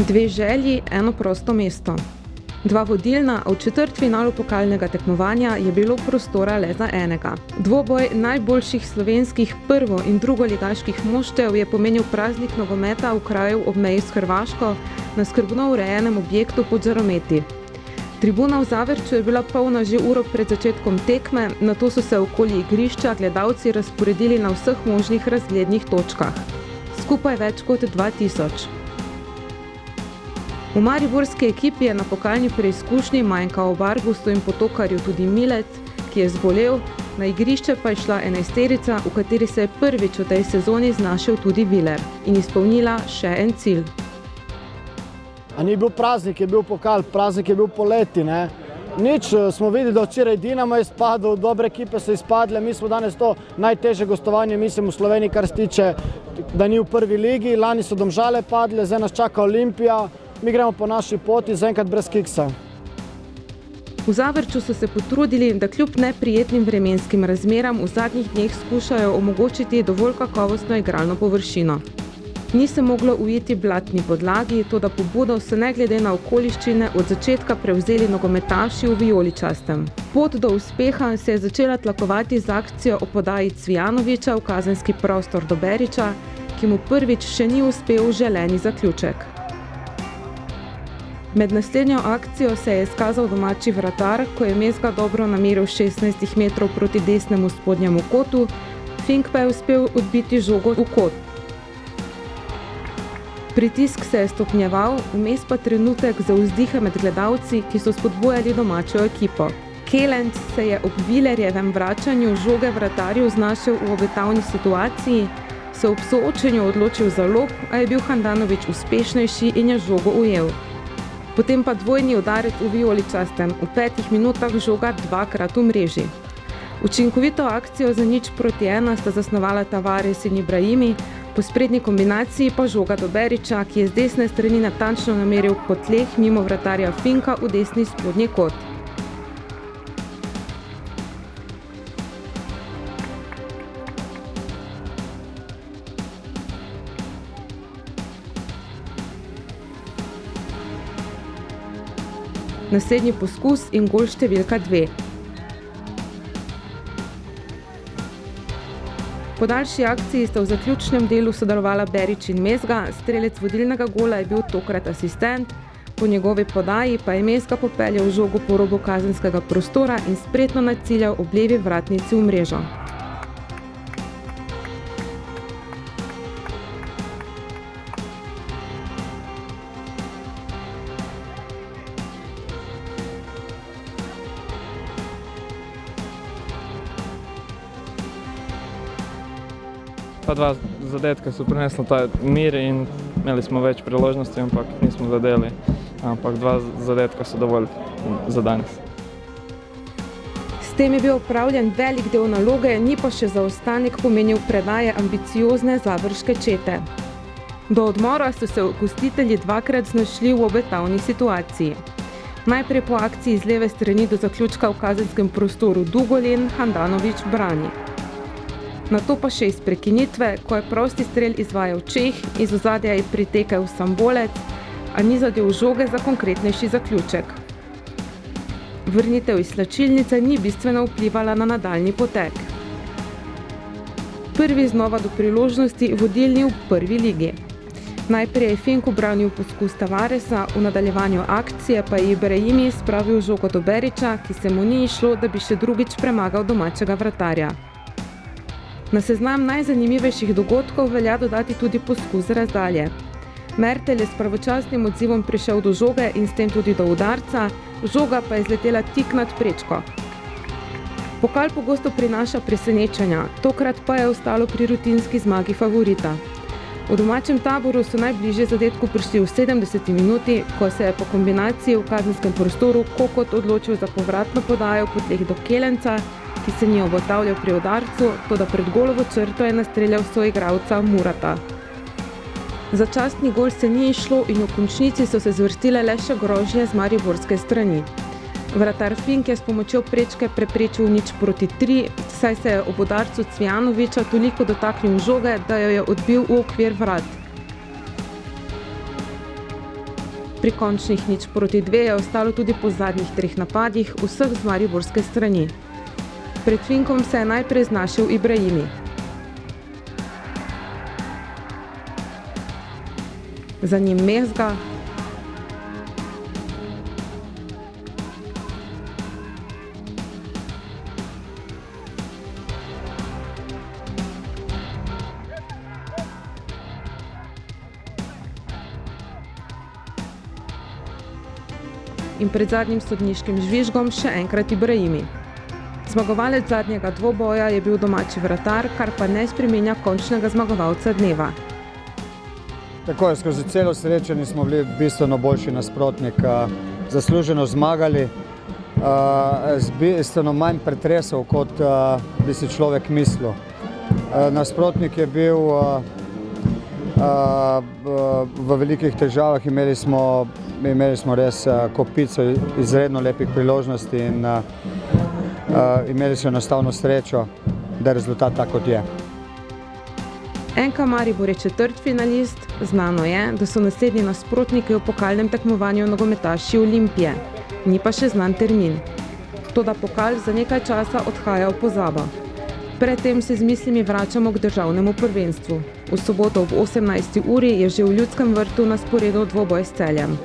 Dve želji, eno prosto mesto. Dva vodilna, a v četrtfinalu pokalnega tekmovanja je bilo prostora le za enega. Dvoboj najboljših slovenskih prvo- in drugoligaških moštev je pomenil praznik nogometa v kraju ob meji s Hrvaško na skrbno urejenem objektu pod žarometi. Tribuna v Zavrču je bila polna že uro pred začetkom tekme, nato so se okoli igrišča gledalci razporedili na vseh možnih razglednih točkah. Skupaj več kot 2000. V mariborski ekipi je na pokalni preizkušnji manjkal ob Argusu in Potokarju tudi Milec, ki je zbolel, na igrišče pa je šla enajsterica, v kateri se je prvič v tej sezoni znašel tudi Viler in izpolnila še en cilj. A ni bil praznik, je bil pokal, praznik je bil poleti, ne. Nič, smo videli, da včeraj Dinamo je izpadel, dobre ekipe so izpadle, mi smo danes to najtežje gostovanje, mislim, v Sloveniji, kar se tiče, da ni v prvi ligi, lani so Domžale padle, zdaj nas čaka Olimpija, mi gremo po naši poti, zaenkrat brez kiksa. V Zavrču so se potrudili, da kljub neprijetnim vremenskim razmeram v zadnjih dneh skušajo omogočiti dovolj kakovostno igralno površino. Ni se moglo ujeti blatni podlagi, toda pobudo so ne glede na okoliščine od začetka prevzeli nogometaši v vijoličastem. Pot do uspeha se je začela tlakovati z akcijo o podaji Cvijanovića v kazenski prostor do Berića, ki mu prvič še ni uspel želeni zaključek. Med naslednjo akcijo se je izkazal domači vratar, ko je Mezga dobro nameril 16 metrov proti desnemu spodnjemu kotu, Fink pa je uspel odbiti žogo v kot. Pritisk se je stopnjeval, vmes pa trenutek za vzdihe med gledalci, ki so spodbujali domačo ekipo. Kelenc se je ob Vilerjevem vračanju žoge vratarju znašel v obetavni situaciji, se ob soočenju odločil za lob, a je bil Handanović uspešnejši in je žogo ujel. Potem pa dvojni udarec v vijoličastem, v 5 minutah žoga dvakrat v mreži. Učinkovito akcijo za 0:1 sta zasnovala Tavares in Ibrahimi, po sprednji kombinaciji pa žoga do Berića, ki je z desne strani natančno nameril po tleh mimo vratarja Finka v desni spodnji kot. Naslednji poskus in gol številka 2. Po daljši akciji sta v zaključnem delu sodelovala Berić in Mezga, strelec vodilnega gola je bil tokrat asistent, po njegovi podaji pa je Mezga popeljal žogo po robu kazenskega prostora in spretno naciljal ob levi vratnici v mrežo. Ta dva zadetka so prinesla ta mir in imeli smo več priložnosti, ampak nismo zadeli. Ampak dva zadetka so dovolj za danes. S tem je bil opravljen velik del naloge, ni pa še zaostanek pomenil predaje ambiciozne završke čete. Do odmora so se gostitelji dvakrat znašli v obetavni situaciji. Najprej po akciji z leve strani do zaključka v kazenskem prostoru Dugolin Handanović brani. Nato pa še iz prekinitve, ko je prosti strel izvajal Čeh, iz ozadja je pritekel Sambolec, a ni zadel žoge za konkretnejši zaključek. Vrnitev iz slačilnice ni bistveno vplivala na nadaljnji potek. Prvi znova do priložnosti vodilni v prvi ligi. Najprej je Fink ubranil poskus Tavaresa, v nadaljevanju akcije pa je Ibrahimi spravil žogo do Berića, ki se mu ni išlo, da bi še drugič premagal domačega vratarja. Na seznam najzanimivejših dogodkov velja dodati tudi poskus z razdalje. Mertel je s pravočasnim odzivom prišel do žoge in s tem tudi do udarca, žoga pa je zletela tik nad prečko. Pokal pogosto prinaša presenečenja, tokrat pa je ostalo pri rutinski zmagi favorita. V domačem taboru so najbližje zadetku prišli v 70. minuti, ko se je po kombinaciji v kazenskem prostoru Kokot odločil za povratno podajo po tleh do Kelenca, ki se ni obotavljal pri udarcu, toda pred golovo črto je nastreljal soigralca Murata. Za častni gol se ni išlo in v končnici so se zvrstile le še grožnje z mariborske strani. Vratar Fink je s pomočjo prečke preprečil 0:3, saj se je ob udarcu Cvijanovića toliko dotaknil žoge, da jo je odbil v okvir vrat. Pri končnih 0:2 je ostalo tudi po zadnjih 3 napadih, vseh z mariborske strani. Pred Finkom se je najprej znašel Ibrahimi. Za njim Mezga, in pred zadnjim sodniškim žvižgom še enkrat Ibrahimi. Zmagovalec zadnjega dvoboja je bil domači vratar, kar pa ne spreminja končnega zmagovalca dneva. Tako je, skozi celo srečanje smo bili bistveno boljši nasprotnik, zasluženo zmagali, z bistveno manj pretresov, kot bi si človek mislil. Nasprotnik je bil v velikih težavah, imeli smo res kopico izredno lepih priložnosti in imeli so enostavno srečo, da je rezultat tak, kot je. NK Maribor je četrtfinalist, znano je, da so naslednji nasprotniki v pokalnem tekmovanju nogometaši Olimpije, ni pa še znan termin. Toda pokal za nekaj časa odhaja v pozabo. Predtem se z mislimi vračamo k državnemu prvenstvu. V soboto ob 18. uri je že v Ljudskem vrtu na sporedu dvoboj s Celjem.